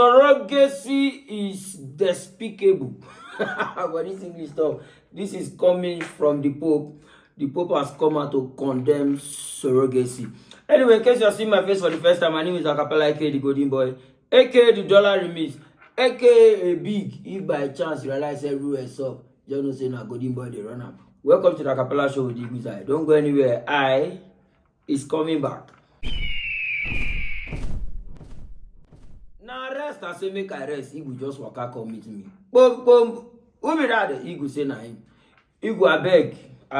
Surrogacy is despicable. But this English stuff, this is coming from the Pope. The Pope has come out to condemn surrogacy. Anyway, in case you're seeing my face for the first time, my name is Acapella, aka the Golden Boy, aka the Dollar Remix, aka Big. If by chance you realize everywhere up, you know say na Golden Boy they run up. Welcome to the Acapella show with the Eagle Eye. Don't go anywhere. I is coming back. Now rest, I say make I rest. He will just waka come meet me. Boom, boom. Who be that? He go say na him. He go I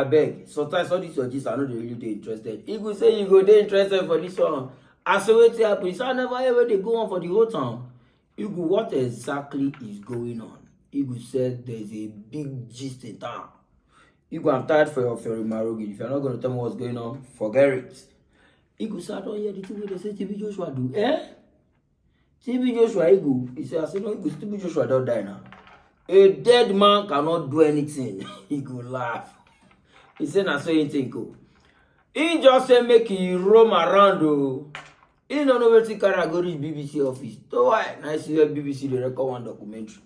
beg. Sometimes all this your gist, I know they really dey interested. He go say you go dey interested for this one. I say wetin happen. He say I never hear where they go on for the whole town. He go what exactly is going on? He go said there's a big gist in town. He go I'm tired for your Marogi. If you're not gonna tell me what's going on, forget it. He go say I don't hear the thing where they say TB Joshua do. TB Joshua Eagle, he said, I said, no, TB Joshua don't die now. A dead man cannot do anything. He go laugh. He said, I saw anything go. He just said, make he roam around. Oh. He don't know where to carry go reach BBC office. So why? Now see where BBC they record one documentary.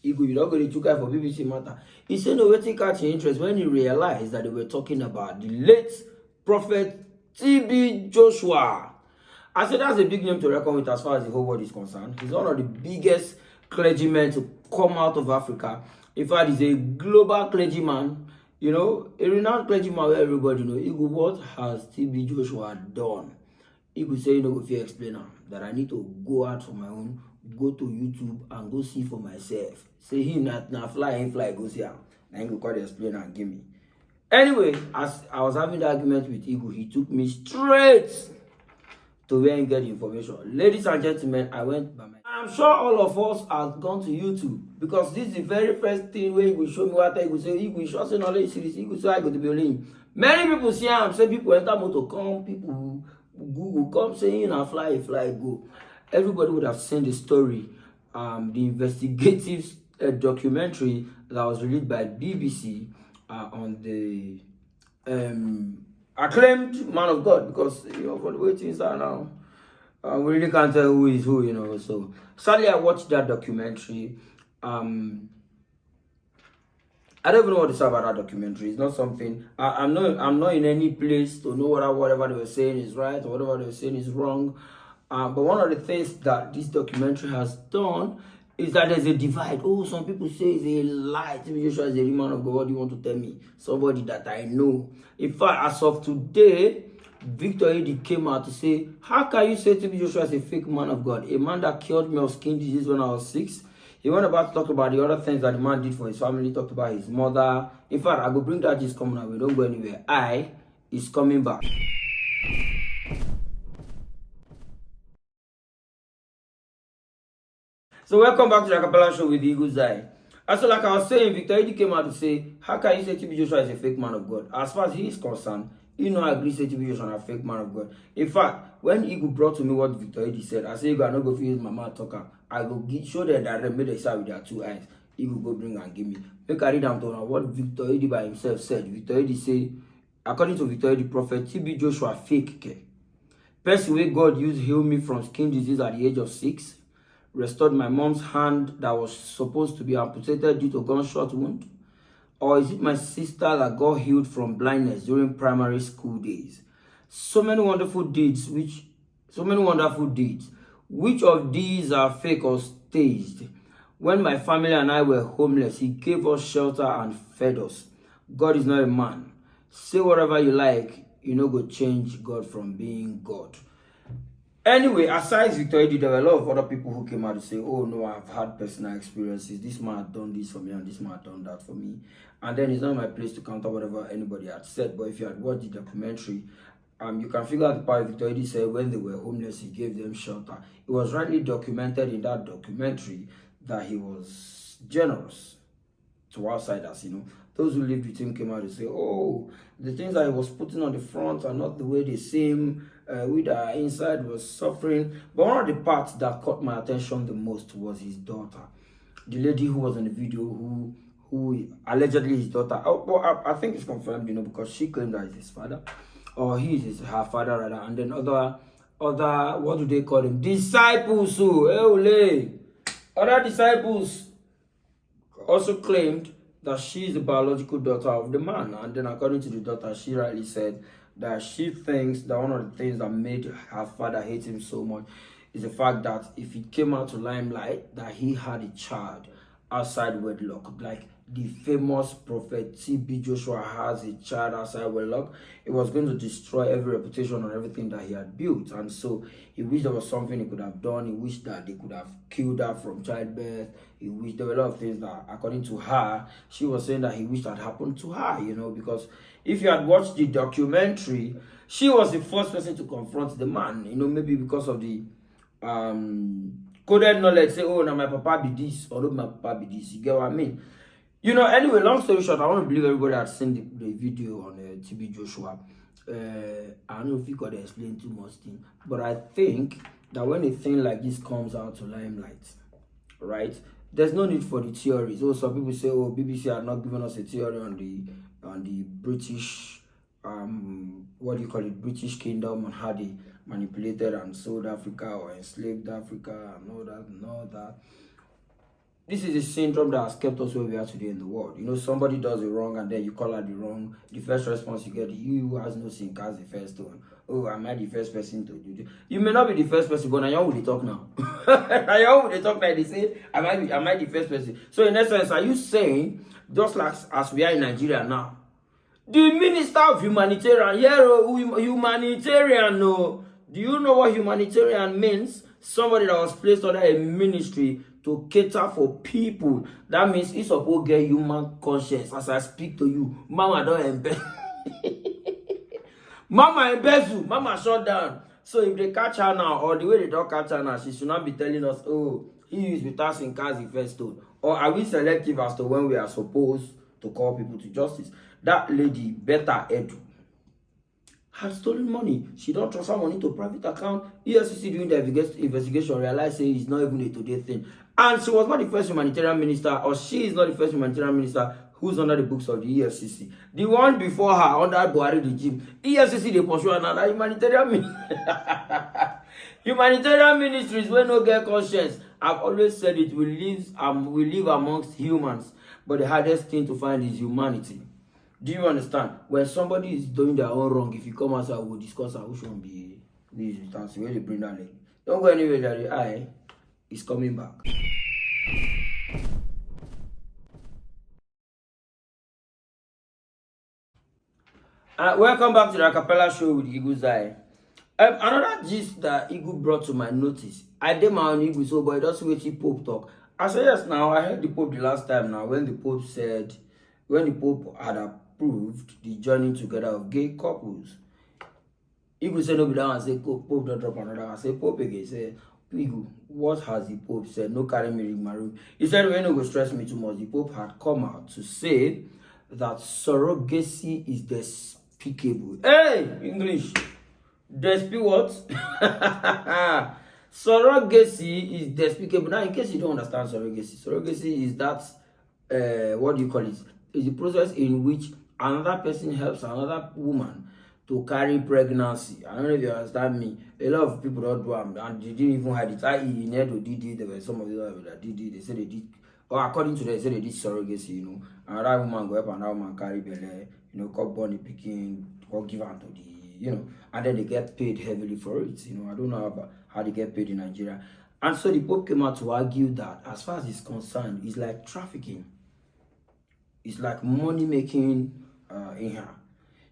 Eagle, you don't go to Chuka for BBC matter. He said, no, where to catch your interest when he realized that they were talking about the late prophet TB Joshua. I said that's a big name to reckon with as far as the whole world is concerned. He's one of the biggest clergymen to come out of Africa. In fact, he's a global clergyman, you know, a renowned clergyman where everybody knows. What has TB Joshua done? He could say, you know, if you explain that I need to go out for my own, go to YouTube and go see for myself. Say he not fly, go see him. Then he could call the explainer and give me. Anyway, as I was having the argument with Eagle, he took me straight to where you get the information. Ladies and gentlemen, I went by my... I'm sure all of us have gone to YouTube because this is the very first thing where he will show me what I will say. He will show us knowledge series. He will say I go to be only. Many people see him, say people enter motor come, people Google come saying and fly go. Everybody would have seen the story, the investigative documentary that was released by BBC on the acclaimed man of God, because you know for the way things are now, we really can't tell who is who, you know. So sadly, I watched that documentary. I don't even know what to say about that documentary. It's not something I'm not in any place to know whatever they were saying is right or whatever they were saying is wrong. But one of the things that this documentary has done is that there's a divide. Oh, some people say it's a lie. TB Joshua is a real man of God. What do you want to tell me? Somebody that I know. In fact, as of today, Victor Eddy came out to say, how can you say TB Joshua is a fake man of God? A man that cured me of skin disease when I was 6. He went about to talk about the other things that the man did for his family, talked about his mother. In fact, I will bring that gist coming out. We don't go anywhere. I is coming back. So welcome back to the Acapella show with the Eagle's Eye. So like I was saying, Victor Eddy came out to say, how can you say TB Joshua is a fake man of God? As far as he is concerned, he no agree say TB Joshua is a fake man of God. In fact, when Eagle brought to me what Victor Eddy said, I said, Eagle, I no go use my mouth talker. I go show them that they made a side with their 2 eyes. Eagle go bring and give me. Make I read down to what Victor Eddy by himself said. Victor Eddy say, according to Victor Eddy, prophet TB Joshua fake. Person way God used heal me from skin disease at the age of 6. Restored my mom's hand that was supposed to be amputated due to gunshot wound? Or is it my sister that got healed from blindness during primary school days? So many wonderful deeds. Which of these are fake or staged? When my family and I were homeless, he gave us shelter and fed us. God is not a man. Say whatever you like, you know go change God from being God. Anyway, aside Victor Eddy, there were a lot of other people who came out to say, oh no, I've had personal experiences. This man had done this for me and this man had done that for me. And then it's not my place to counter whatever anybody had said. But if you had watched the documentary, you can figure out the part Victor Eddy said when they were homeless, he gave them shelter. It was rightly documented in that documentary that he was generous to outsiders, you know. Those who lived with him came out and say, oh, the things that he was putting on the front are not the way they seem. With our inside was suffering. But one of the parts that caught my attention the most was his daughter. The lady who was in the video who allegedly his daughter. Well, I think it's confirmed, you know, because she claimed that it's his father. Or he is her father rather. And then other other, what do they call them? Disciples. Other disciples also claimed that she is the biological daughter of the man. And then according to the daughter, she rightly said that she thinks that one of the things that made her father hate him so much is the fact that if it came out to limelight that he had a child outside wedlock, like the famous prophet TB Joshua has a child outside wedlock, it was going to destroy every reputation and everything that he had built. And so he wished there was something he could have done. He wished that they could have killed her from childbirth. He wished there were a lot of things that, according to her, she was saying that he wished had happened to her, you know, because if you had watched the documentary, she was the first person to confront the man, you know, maybe because of the coded knowledge, say, oh, now my papa be this, or no, my papa be this. You get what I mean? You know, anyway, long story short, I want to believe everybody had seen the video on TB Joshua. I don't know if you could explain too much thing, but I think that when a thing like this comes out to limelight, right, there's no need for the theories. Oh, some people say, oh, BBC had not given us a theory on the British, what do you call it, British Kingdom, and how they manipulated and sold Africa or enslaved Africa and all that. This is a syndrome that has kept us where we are today in the world. You know, somebody does it wrong and then you call out the wrong. The first response you get, you who has no sin cast the first stone. Oh, am I the first person to do this? You may not be the first person, but now you will talk now. Now you will talk like they say, am I the first person? So in essence, are you saying, just like as we are in Nigeria now, the Minister of Humanitarian, humanitarian, no. Do you know what humanitarian means? Somebody that was placed under a ministry to cater for people. That means he's supposed to get human conscience. As I speak to you, Mama don't embezzle. Mama embezzle. Mama shut down. So if they catch her now, or the way they don't catch her now, she should not be telling us, oh, he is with us in Kazi first stone. Or are we selective as to when we are supposed to call people to justice? That lady, better edu, had stolen money. She don't transfer money to private account. EFCC doing the investigation realized say it's not even a today thing. And she was not the first humanitarian minister, or she is not the first humanitarian minister who's under the books of the EFCC. The one before her, under Buhari regime, EFCC, they pursue another humanitarian ministry. Humanitarian ministries will not get conscience. I've always said it, we live amongst humans, but the hardest thing to find is humanity. Do you understand? When somebody is doing their own wrong, if you come outside, we'll discuss how which one be this instance where they bring that lady. Don't go anywhere that the eye is coming back. Welcome back to the Acapella Show with Eagle's Eye. Another gist that Eagle brought to my notice. I did my own Eagle, so but it doesn't wait till Pope talk. I said yes now. I heard the Pope the last time now when the Pope had approved the joining together of gay couples. Eagle said no be that one. Say Pope don't drop another one. I say Pope again. Say Eagle, what has the Pope said? No carry me ring my room. He said when no go stress me too much. The Pope had come out to say that surrogacy is despicable. Hey, English. What? Surrogacy is despicable. Now, in case you don't understand surrogacy is that what do you call it? It's the process in which another person helps another woman to carry pregnancy. I don't know if you understand me. A lot of people don't do them, and they didn't even hide it. I.e., Nedo did it. There were some of them that did it. They said they did, or according to them, they said they did surrogacy. You know, another woman go up, another woman carry belly. You know, called born the picking, or give out to the, you know, and then they get paid heavily for it. You know, I don't know about how they get paid in Nigeria. And so the Pope came out to argue that, as far as it's concerned, it's like trafficking. It's like money making in her.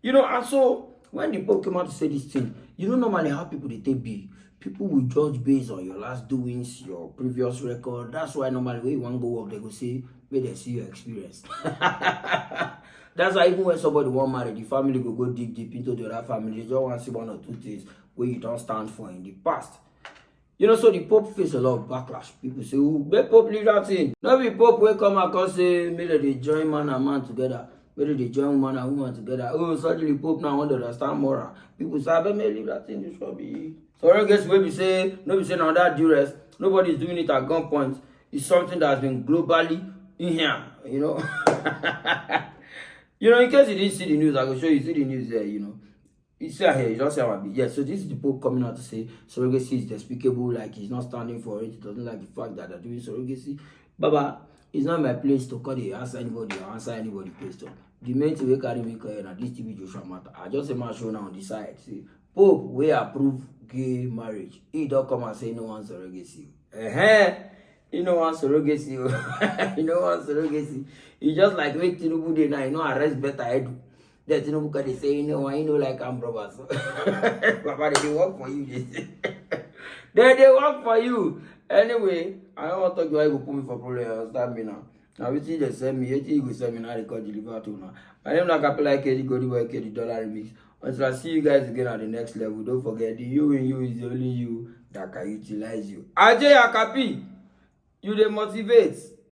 You know, and so when the Pope came out to say this thing, you know, normally how people they take be. People will judge based on your last doings, your previous record. That's why normally when you want to go work, they go say, may they see your experience. That's why even when somebody want marry, the family go deep into the other family. They just want to see one or two things where you don't stand for in the past. You know, so the Pope face a lot of backlash. People say, oh, make Pope leave that thing. No be Pope will come and say, maybe they join man and man together. Maybe they join man and woman together. Oh, suddenly Pope now want to understand moral. People say, I bet may leave that thing. This should be. So I guess when we say, no be saying on that duress, nobody is doing it at gunpoint. It's something that has been globally in here, you know. You know, in case you didn't see the news, I will show you see the news there, you know. You see here, you don't say I'm yes. So this is the Pope coming out to say surrogacy is despicable, like he's not standing for it. He doesn't like the fact that they're doing surrogacy. Baba, it's not my place to call the answer anybody or answer anybody question. The main thing we carry me clear na this TB Joshua matter. I just say my show now on the side. See, Pope we approve gay marriage. He don't come and say no one surrogacy. He no one surrogacy. He no one surrogacy. He just like make Tinubu day now. You know arrest better head. That Tinubu can say you know like I'm brothers. Papa they work for you. They work for you. Anyway, I don't want to talk to you. Go put me for problem. Understand me now. Now we see they send me. You go send me now. They call deliver to now. My name is Kapela KD Godi Boy KD Dollar Remix. Until I see you guys again at the next level. Don't forget the you in you is the only you that can utilize you. Ajay Akapi, you they motivate.